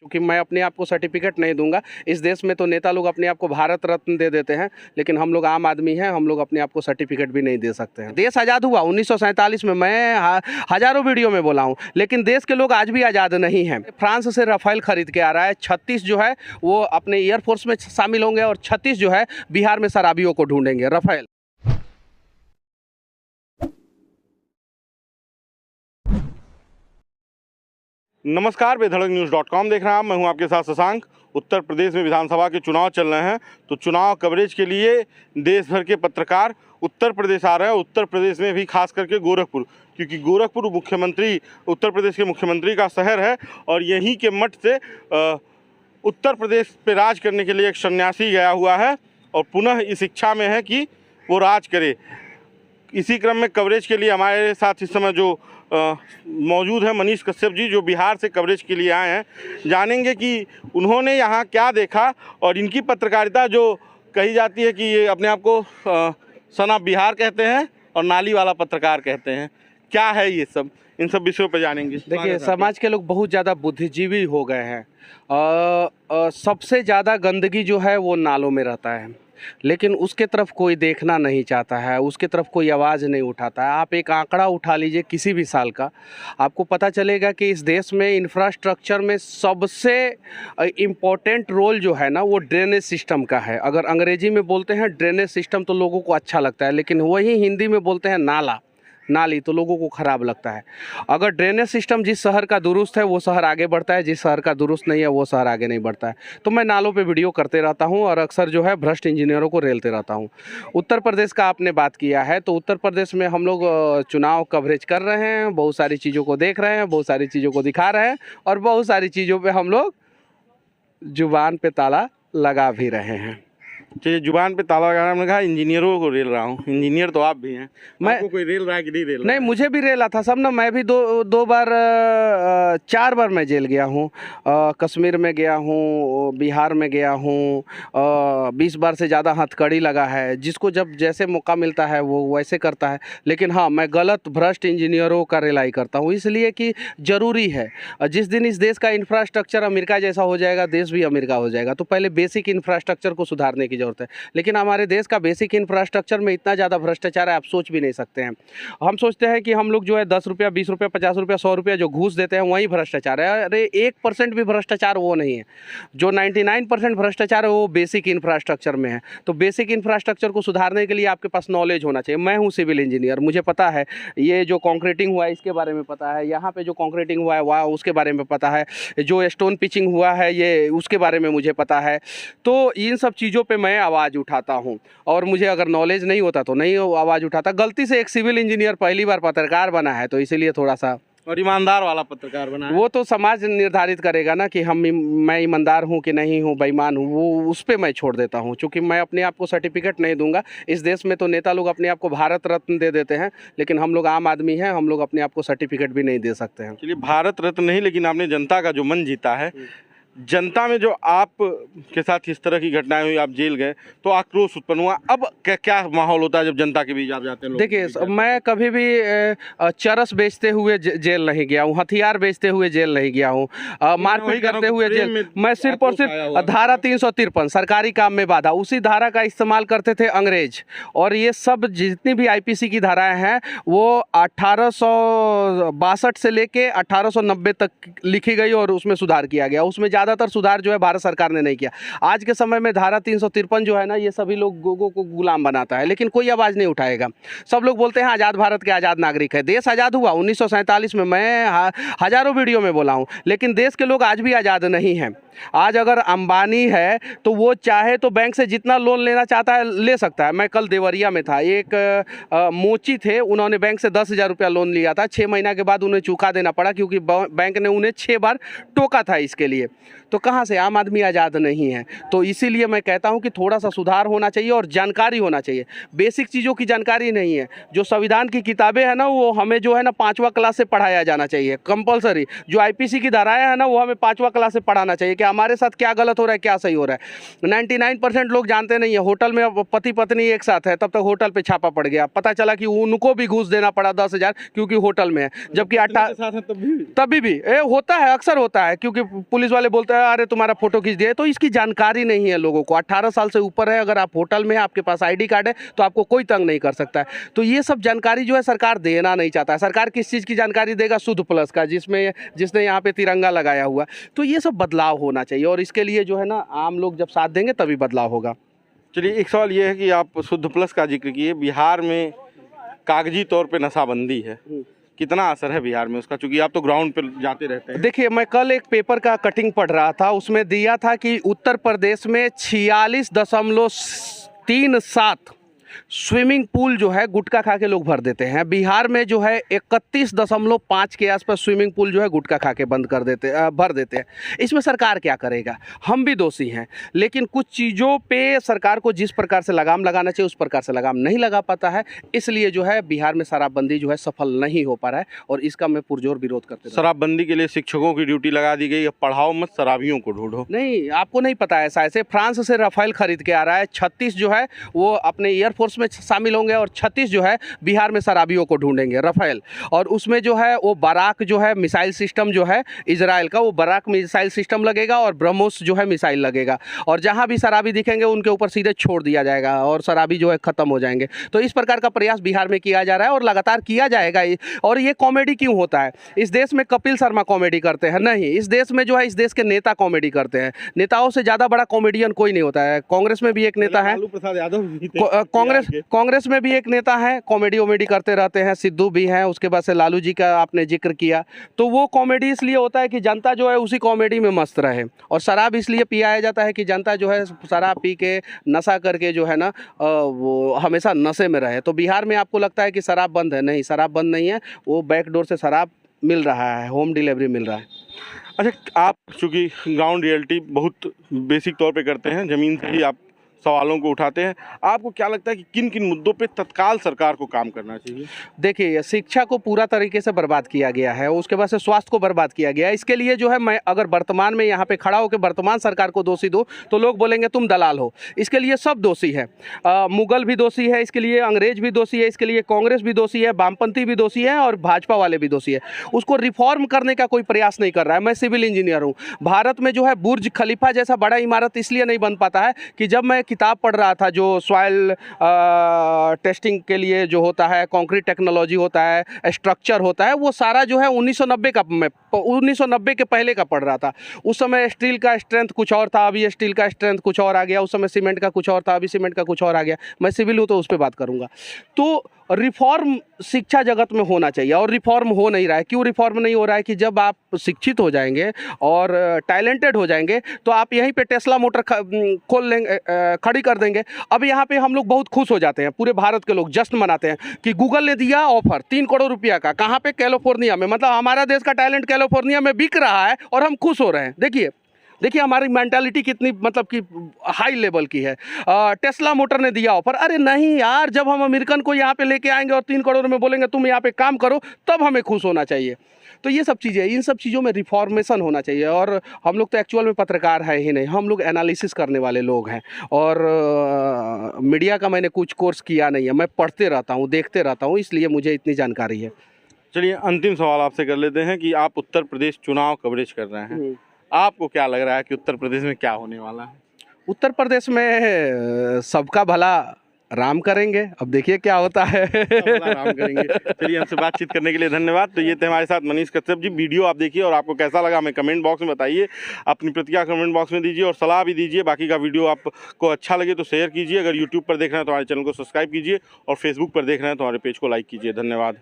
क्योंकि मैं अपने आप को सर्टिफिकेट नहीं दूंगा। इस देश में तो नेता लोग अपने आप को भारत रत्न दे देते हैं, लेकिन हम लोग आम आदमी हैं, हम लोग अपने आप को सर्टिफिकेट भी नहीं दे सकते हैं। देश आज़ाद हुआ 1947 में, मैं हज़ारों वीडियो में बोला हूँ, लेकिन देश के लोग आज भी आज़ाद नहीं हैं। फ्रांस से राफेल खरीद के आ रहा है, 36 जो है वो अपने एयरफोर्स में शामिल होंगे और 36 जो है बिहार में शराबियों को ढूंढेंगे। राफेल नमस्कार, बेधड़कन्यूज़.com देख रहा हूँ। मैं हूँ आपके साथ शशांक। उत्तर प्रदेश में विधानसभा के चुनाव चल रहे हैं, तो चुनाव कवरेज के लिए देश भर के पत्रकार उत्तर प्रदेश आ रहे हैं। उत्तर प्रदेश में भी खास करके गोरखपुर, क्योंकि गोरखपुर मुख्यमंत्री उत्तर प्रदेश के मुख्यमंत्री का शहर है और यहीं के मठ से उत्तर प्रदेश पे राज करने के लिए एक सन्यासी गया हुआ है और पुनः इस इच्छा में है कि वो राज करे। इसी क्रम में कवरेज के लिए हमारे साथ इस समय जो मौजूद है मनीष कश्यप जी, जो बिहार से कवरेज के लिए आए हैं। जानेंगे कि उन्होंने यहाँ क्या देखा और इनकी पत्रकारिता जो कही जाती है कि ये अपने आप को सन ऑफ बिहार कहते हैं और नाली वाला पत्रकार कहते हैं, क्या है ये सब, इन सब विषयों पर जानेंगे। देखिए, समाज के लोग बहुत ज़्यादा बुद्धिजीवी हो गए हैं। सबसे ज़्यादा गंदगी जो है वो नालों में रहता है, लेकिन उसके तरफ कोई देखना नहीं चाहता है, उसके तरफ कोई आवाज़ नहीं उठाता है। आप एक आंकड़ा उठा लीजिए किसी भी साल का, आपको पता चलेगा कि इस देश में इंफ्रास्ट्रक्चर में सबसे इम्पोर्टेंट रोल जो है ना वो ड्रेनेज सिस्टम का है। अगर अंग्रेजी में बोलते हैं ड्रेनेज सिस्टम तो लोगों को अच्छा लगता है, लेकिन वही हिंदी में बोलते हैं नाली तो लोगों को ख़राब लगता है। अगर ड्रेनेज सिस्टम जिस शहर का दुरुस्त है वो शहर आगे बढ़ता है, जिस शहर का दुरुस्त नहीं है वो शहर आगे नहीं बढ़ता है। तो मैं नालों पे वीडियो करते रहता हूँ और अक्सर जो है भ्रष्ट इंजीनियरों को रेलते रहता हूँ। उत्तर प्रदेश का आपने बात किया है, तो उत्तर प्रदेश में हम लोग चुनाव कवरेज कर रहे हैं, बहुत सारी चीज़ों को देख रहे हैं, बहुत सारी चीज़ों को दिखा रहे हैं और बहुत सारी चीज़ों पर हम लोग जुबान पे ताला लगा भी रहे हैं। चलिए, जुबान पे ताला लगाना, मैंने कहा इंजीनियरों को रेल रहा हूँ। इंजीनियर तो आप भी हैं, आपको कोई रेल रहा है कि नहीं रेल रहा नहीं, मुझे भी रेला था सब ना। मैं भी दो बार 4 बार मैं जेल गया हूँ। कश्मीर में गया हूँ, बिहार में गया हूँ, 20 बार से ज़्यादा हथकड़ी लगा है। जिसको जब जैसे मौका मिलता है वो वैसे करता है, लेकिन हाँ, मैं गलत भ्रष्ट इंजीनियरों का रेलाई करता हूँ, इसलिए कि ज़रूरी है। जिस दिन इस देश का इंफ्रास्ट्रक्चर अमेरिका जैसा हो जाएगा, देश भी अमेरिका हो जाएगा, तो पहले बेसिक इंफ्रास्ट्रक्चर को सुधारने की जरूरत है। लेकिन हमारे देश का बेसिक इंफ्रास्ट्रक्चर में इतना ज़्यादा भ्रष्टाचार है, आप सोच भी नहीं सकते हैं। हम सोचते हैं कि हम लोग जो है 10 रुपया, 20 रुपया, 50 रुपया, 100 रुपया जो घूस देते हैं वही भ्रष्टाचार है। अरे 1% भी भ्रष्टाचार वो नहीं है। जो 99% भ्रष्टाचार है वो बेसिक इंफ्रास्ट्रक्चर में है। तो बेसिक इंफ्रास्ट्रक्चर को सुधारने के लिए आपके पास नॉलेज होना चाहिए। मैं हूँ सिविल इंजीनियर, मुझे पता है ये जो कॉन्क्रीटिंग हुआ है इसके बारे में पता है, यहाँ पे जो कॉन्क्रीटिंग हुआ है वहाँ उसके बारे में पता है, जो स्टोन पिचिंग हुआ है ये उसके बारे में मुझे पता है। तो इन सब चीज़ों पर मैं आवाज़ उठाता हूं और मुझे अगर नॉलेज नहीं होता तो नहीं आवाज़ उठाता। गलती से एक सिविल इंजीनियर पहली बार पत्रकार बना है, तो इसीलिए थोड़ा सा, और ईमानदार वाला पत्रकार बना है। वो तो समाज निर्धारित करेगा ना कि मैं ईमानदार हूं कि नहीं हूं, बेईमान हूं, वो उस पर मैं छोड़ देता हूं। क्योंकि मैं अपने आप को सर्टिफिकेट नहीं दूंगा। इस देश में तो नेता लोग अपने आप को भारत रत्न दे देते हैं, लेकिन हम लोग आम आदमी हैं, हम लोग अपने आप को सर्टिफिकेट भी नहीं दे सकते हैं। चलिए, भारत रत्न नहीं, लेकिन आपने जनता का जो मन जीता है। जनता में जो आप के साथ इस तरह की घटनाएं हुई, आप जेल गए तो आक्रोश उत्पन्न हुआ। अब क्या माहौल होता है जब जनता के बीच आप जाते हैं? देखिए, मैं कभी भी चरस बेचते हुए जेल नहीं गया हूँ, हथियार बेचते हुए जेल नहीं गया हूँ, मारपीट करते हुए जेल। मैं सिर्फ और सिर्फ धारा 353 सरकारी काम में बाधा, उसी धारा का इस्तेमाल करते थे अंग्रेज। और ये सब जितनी भी IPC की धाराएं हैं वो 1862 से लेके 1890 तक लिखी गई और उसमें सुधार किया गया। उसमें ज़्यादातर सुधार जो है भारत सरकार ने नहीं किया। आज के समय में धारा 353 जो है ना, ये सभी लोगों को गुलाम बनाता है, लेकिन कोई आवाज़ नहीं उठाएगा। सब लोग बोलते हैं आज़ाद भारत के आज़ाद नागरिक है। देश आज़ाद हुआ 1947 में, मैं हज़ारों वीडियो में बोला हूँ, लेकिन देश के लोग आज भी आज़ाद नहीं हैं। आज अगर अंबानी है तो वो चाहे तो बैंक से जितना लोन लेना चाहता है ले सकता है। मैं कल देवरिया में था, एक मोची थे, उन्होंने बैंक से 10,000 रुपया लोन लिया था। 6 महीना के बाद उन्हें चुका देना पड़ा, क्योंकि बैंक ने उन्हें 6 बार टोका था इसके लिए। तो कहाँ से, आम आदमी आज़ाद नहीं है। तो इसीलिए मैं कहता हूँ कि थोड़ा सा सुधार होना चाहिए और जानकारी होना चाहिए। बेसिक चीज़ों की जानकारी नहीं है। जो संविधान की किताबें हैं ना, वो हमें जो है ना 5वां क्लास से पढ़ाया जाना चाहिए कंपलसरी। जो IPC की धाराएं हैं ना, वो हमें 5वां क्लास से पढ़ाना चाहिए कि हमारे साथ क्या गलत हो रहा है, क्या सही हो रहा है। 99% लोग जानते नहीं है। होटल में पति पत्नी एक साथ है, तब तक होटल पे छापा पड़ गया, पता चला कि उनको भी घूस देना पड़ा 10,000, क्योंकि होटल में है। जबकि तभी भी होता है, अक्सर होता है, क्योंकि पुलिस वाले बोलते बोलते हैं अरे तुम्हारा फोटो खींच दिया, तो इसकी जानकारी नहीं है लोगों को। 18 साल से ऊपर है, अगर आप होटल में आपके पास ID कार्ड है तो आपको कोई तंग नहीं कर सकता है। तो ये सब जानकारी जो है सरकार देना नहीं चाहता है। सरकार किस चीज़ की जानकारी देगा? शुद्ध प्लस का, जिसने यहाँ पे तिरंगा लगाया हुआ। तो ये सब बदलाव होना चाहिए, और इसके लिए जो है ना आम लोग जब साथ देंगे तभी बदलाव होगा। चलिए, एक सवाल ये है कि आप शुद्ध प्लस का जिक्र किए, बिहार में कागजी तौर पे नशाबंदी है, कितना असर है बिहार में उसका, क्योंकि आप तो ग्राउंड पे जाते रहते हैं। देखिए, मैं कल एक पेपर का कटिंग पढ़ रहा था, उसमें दिया था कि उत्तर प्रदेश में 46.37 स्विमिंग पूल जो है गुटखा खा के लोग भर देते हैं। बिहार में जो है 31.5 के आसपास स्विमिंग पूल जो है गुटखा खा के भर देते हैं। इसमें सरकार क्या करेगा? हम भी दोषी हैं, लेकिन कुछ चीज़ों पे सरकार को जिस प्रकार से लगाम लगाना चाहिए उस प्रकार से लगाम नहीं लगा पाता है। इसलिए जो है बिहार में शराबबंदी जो है सफल नहीं हो पा रहा है, और इसका मैं पुरजोर विरोध करते हैं। शराबबंदी के लिए शिक्षकों की ड्यूटी लगा दी गई, अब पढ़ाओ मत, शराबियों को ढूंढो। नहीं, आपको नहीं पता है, ऐसे फ्रांस से राफेल खरीद के आ रहा है। 36 जो है वो अपने एयरफोर्स में शामिल होंगे, और 36 जो है बिहार में शराबियों को ढूंढेंगे, राफेल। और उसमें जो है वो बाराक जो है मिसाइल सिस्टम जो है इजराइल का, वो बाराक मिसाइल सिस्टम लगेगा, और ब्रह्मोस जो है मिसाइल लगेगा, और जहां भी शराबी दिखेंगे उनके ऊपर सीधे छोड़ दिया जाएगा, और शराबी जो है खत्म हो जाएंगे। तो इस प्रकार का प्रयास बिहार में किया जा रहा है, और लगातार किया जाएगा। और ये कॉमेडी क्यों होता है? इस देश में कपिल शर्मा कॉमेडी करते हैं? नहीं, इस देश में जो है इस देश के नेता कॉमेडी करते हैं। नेताओं से ज़्यादा बड़ा कॉमेडियन कोई नहीं होता है। कांग्रेस में भी एक नेता है, लालू प्रसाद यादव भी थे। कांग्रेस में भी एक नेता है, कॉमेडी वॉमेडी करते रहते हैं। सिद्धू भी हैं, उसके बाद से लालू जी का आपने जिक्र किया। तो वो कॉमेडी इसलिए होता है कि जनता जो है उसी कॉमेडी में मस्त रहे, और शराब इसलिए पियाया जाता है कि जनता जो है शराब पी के नशा करके जो है ना वो हमेशा नशे में रहे। तो बिहार में आपको लगता है कि शराब बंद है? नहीं, शराब बंद नहीं है, वो बैकडोर से शराब मिल रहा है, होम डिलीवरी मिल रहा है। अच्छा, आप चूँकि ग्राउंड रियलिटी बहुत बेसिक तौर पे करते हैं, ज़मीन से ही आप सवालों को उठाते हैं, आपको क्या लगता है कि किन किन मुद्दों पे तत्काल सरकार को काम करना चाहिए? देखिए, शिक्षा को पूरा तरीके से बर्बाद किया गया है, उसके बाद से स्वास्थ्य को बर्बाद किया गया है। इसके लिए जो है मैं अगर वर्तमान में यहाँ पे खड़ा होकर वर्तमान सरकार को दोषी दूँ तो लोग बोलेंगे तुम दलाल हो। इसके लिए सब दोषी है। मुगल भी दोषी है इसके लिए, अंग्रेज भी दोषी है इसके लिए, कांग्रेस भी दोषी है, वामपंथी भी दोषी है, और भाजपा वाले भी दोषी है। उसको रिफॉर्म करने का कोई प्रयास नहीं कर रहा है। मैं सिविल इंजीनियर हूँ। भारत में जो है बुर्ज खलीफा जैसा बड़ा इमारत इसलिए नहीं बन पाता है कि जब मैं किताब पढ़ रहा था जो सॉइल टेस्टिंग के लिए जो होता है, कंक्रीट टेक्नोलॉजी होता है, स्ट्रक्चर होता है, वो सारा जो है 1990 के पहले का पढ़ रहा था। उस समय स्टील का स्ट्रेंथ कुछ और था, अभी स्टील का स्ट्रेंथ कुछ और आ गया। उस समय सीमेंट का कुछ और था, अभी सीमेंट का कुछ और आ गया। मैं सिविल हूँ तो उस पर बात करूँगा। तो रिफॉर्म शिक्षा जगत में होना चाहिए, और रिफॉर्म हो नहीं रहा है। क्यों रिफॉर्म नहीं हो रहा है? कि जब आप शिक्षित हो जाएंगे और टैलेंटेड हो जाएंगे तो आप यहीं पे टेस्ला मोटर खोल लेंगे, खड़ी कर देंगे। अब यहाँ पे हम लोग बहुत खुश हो जाते हैं, पूरे भारत के लोग जश्न मनाते हैं कि गूगल ने दिया ऑफर 3 करोड़ रुपया का। कहाँ पे? कैलिफोर्निया में। मतलब हमारा देश का टैलेंट कैलिफोर्निया में बिक रहा है और हम खुश हो रहे हैं। देखिए हमारी मेंटालिटी कितनी मतलब कि हाई लेवल की है। टेस्ला मोटर ने दिया ऑफर। अरे नहीं यार, जब हम अमेरिकन को यहाँ पे लेके आएंगे और 3 करोड़ में बोलेंगे तुम यहाँ पे काम करो, तब हमें खुश होना चाहिए। तो ये सब चीज़ें, इन सब चीज़ों में रिफॉर्मेशन होना चाहिए। और हम लोग तो एक्चुअल में पत्रकार है ही नहीं, हम लोग एनालिसिस करने वाले लोग हैं। और मीडिया का मैंने कुछ कोर्स किया नहीं है, मैं पढ़ते रहता हूँ, देखते रहता हूँ, इसलिए मुझे इतनी जानकारी है। चलिए, अंतिम सवाल आपसे कर लेते हैं कि आप उत्तर प्रदेश चुनाव कवरेज कर रहे हैं, आपको क्या लग रहा है कि उत्तर प्रदेश में क्या होने वाला है? उत्तर प्रदेश में सबका भला राम करेंगे, अब देखिए क्या होता है। राम करेंगे। चलिए, हमसे बातचीत करने के लिए धन्यवाद। तो ये थे हमारे साथ मनीष कश्यप जी। वीडियो आप देखिए और आपको कैसा लगा हमें कमेंट बॉक्स में बताइए, अपनी प्रतिक्रिया कमेंट बॉक्स में दीजिए और सलाह भी दीजिए। बाकी का वीडियो आपको अच्छा लगे तो शेयर कीजिए। अगर यूट्यूब पर देख रहे हैं तो हमारे चैनल को सब्सक्राइब कीजिए, और फेसबुक पर देख रहे हैं तो हमारे पेज को लाइक कीजिए। धन्यवाद।